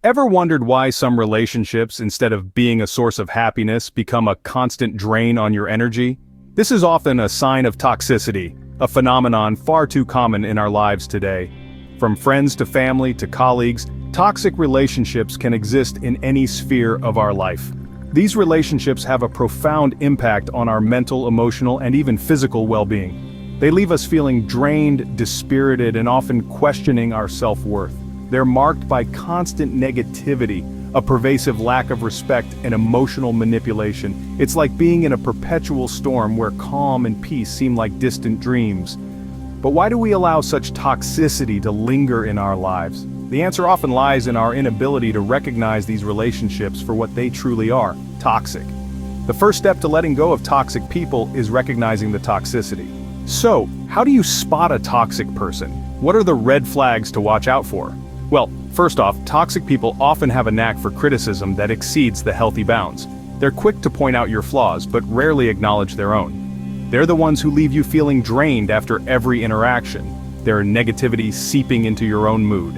Ever wondered why some relationships, instead of being a source of happiness, become a constant drain on your energy? This is often a sign of toxicity, a phenomenon far too common in our lives today. From friends to family to colleagues, toxic relationships can exist in any sphere of our life. These relationships have a profound impact on our mental, emotional, and even physical well-being. They leave us feeling drained, dispirited, and often questioning our self-worth. They're marked by constant negativity, a pervasive lack of respect, and emotional manipulation. It's like being in a perpetual storm where calm and peace seem like distant dreams. But why do we allow such toxicity to linger in our lives? The answer often lies in our inability to recognize these relationships for what they truly are: toxic. The first step to letting go of toxic people is recognizing the toxicity. So, how do you spot a toxic person? What are the red flags to watch out for? Well, first off, toxic people often have a knack for criticism that exceeds the healthy bounds. They're quick to point out your flaws, but rarely acknowledge their own. They're the ones who leave you feeling drained after every interaction, their negativity seeping into your own mood.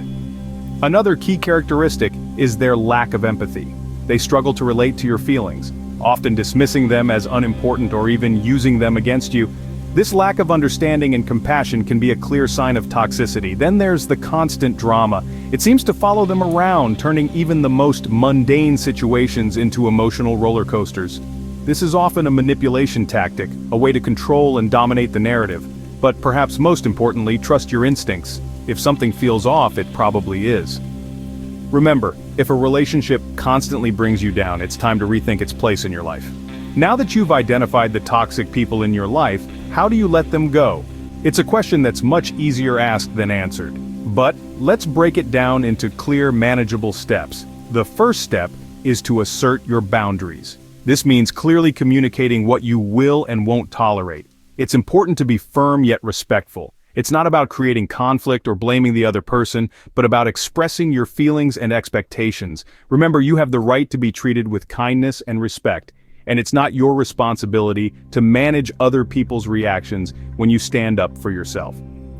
Another key characteristic is their lack of empathy. They struggle to relate to your feelings, often dismissing them as unimportant or even using them against you. This lack of understanding and compassion can be a clear sign of toxicity. Then there's the constant drama. It seems to follow them around, turning even the most mundane situations into emotional roller coasters. This is often a manipulation tactic, a way to control and dominate the narrative. But perhaps most importantly, trust your instincts. If something feels off, it probably is. Remember, if a relationship constantly brings you down, it's time to rethink its place in your life. Now that you've identified the toxic people in your life, how do you let them go? It's a question that's much easier asked than answered. But let's break it down into clear, manageable steps. The first step is to assert your boundaries. This means clearly communicating what you will and won't tolerate. It's important to be firm yet respectful. It's not about creating conflict or blaming the other person, but about expressing your feelings and expectations. Remember, you have the right to be treated with kindness and respect, and it's not your responsibility to manage other people's reactions when you stand up for yourself.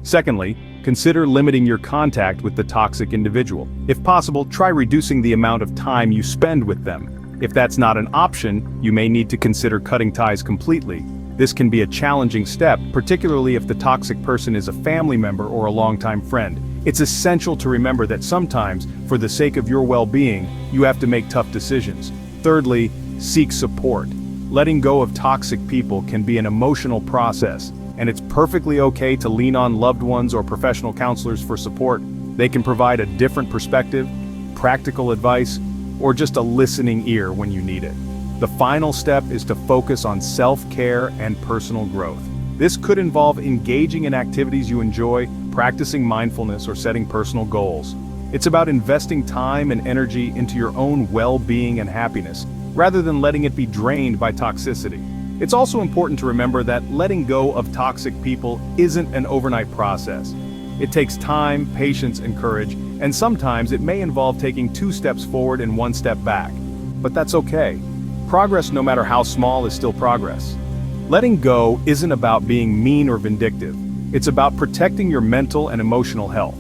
Secondly, consider limiting your contact with the toxic individual. If possible, try reducing the amount of time you spend with them. If that's not an option, you may need to consider cutting ties completely. This can be a challenging step, particularly if the toxic person is a family member or a longtime friend. It's essential to remember that sometimes, for the sake of your well-being, you have to make tough decisions. Thirdly, seek support. Letting go of toxic people can be an emotional process, and it's perfectly okay to lean on loved ones or professional counselors for support. They can provide a different perspective, practical advice, or just a listening ear when you need it. The final step is to focus on self-care and personal growth. This could involve engaging in activities you enjoy, practicing mindfulness, or setting personal goals. It's about investing time and energy into your own well-being and happiness, rather than letting it be drained by toxicity. It's also important to remember that letting go of toxic people isn't an overnight process. It takes time, patience, and courage, and sometimes it may involve taking 2 steps forward and 1 step back. But that's okay. Progress, no matter how small, is still progress. Letting go isn't about being mean or vindictive. It's about protecting your mental and emotional health.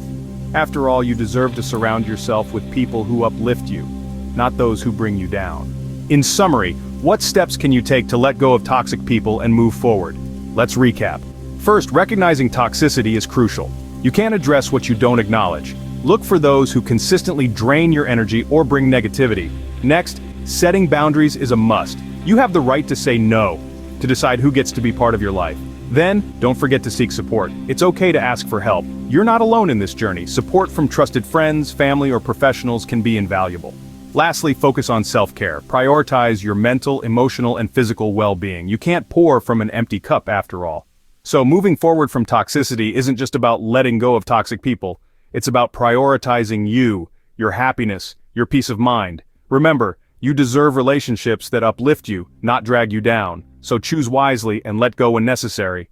After all, you deserve to surround yourself with people who uplift you, not those who bring you down. In summary, what steps can you take to let go of toxic people and move forward? Let's recap. First, recognizing toxicity is crucial. You can't address what you don't acknowledge. Look for those who consistently drain your energy or bring negativity. Next, setting boundaries is a must. You have the right to say no, to decide who gets to be part of your life. Then, don't forget to seek support. It's okay to ask for help. You're not alone in this journey. Support from trusted friends, family, or professionals can be invaluable. Lastly, focus on self-care. Prioritize your mental, emotional, and physical well-being. You can't pour from an empty cup after all. So moving forward from toxicity isn't just about letting go of toxic people. It's about prioritizing you, your happiness, your peace of mind. Remember, you deserve relationships that uplift you, not drag you down. So choose wisely and let go when necessary.